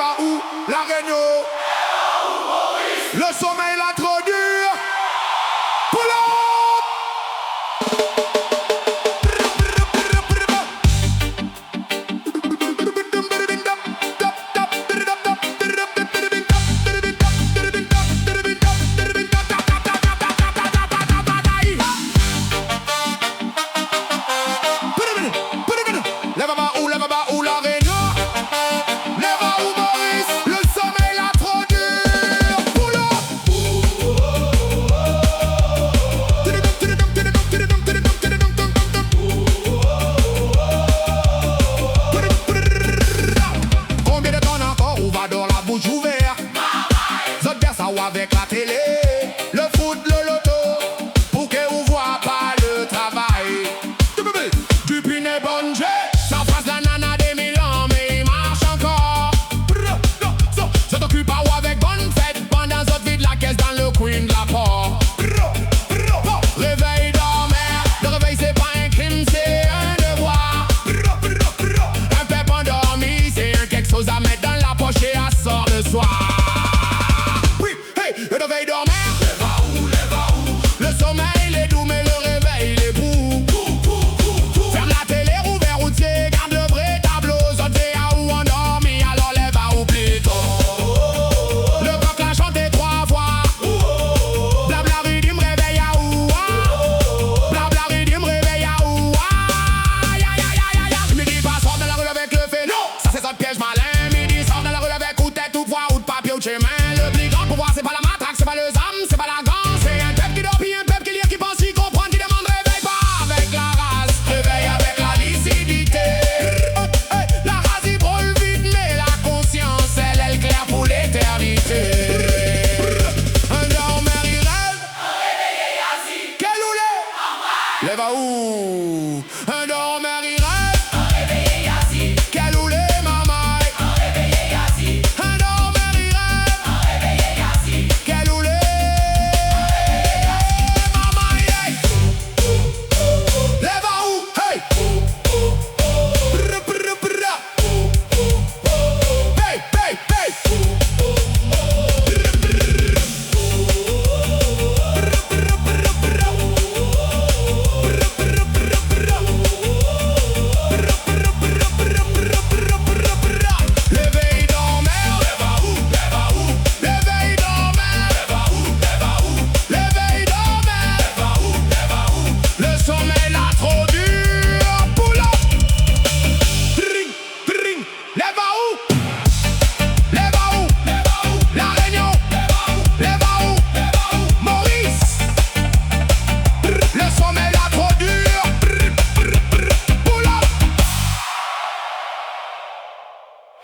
va où? La Réunion. Le sommeil là trop dur. Pull up! Lève-moi où la Réunion. Lève-moi où Maurice. Le sommeil là trop dur. Pull up! Combien de temps encore on va dans la bouche ouverte? Zot bien ça ou avec la télé. Le foot, le loto. Pour que vous voyez pas le travail. Du Pinet Bonje.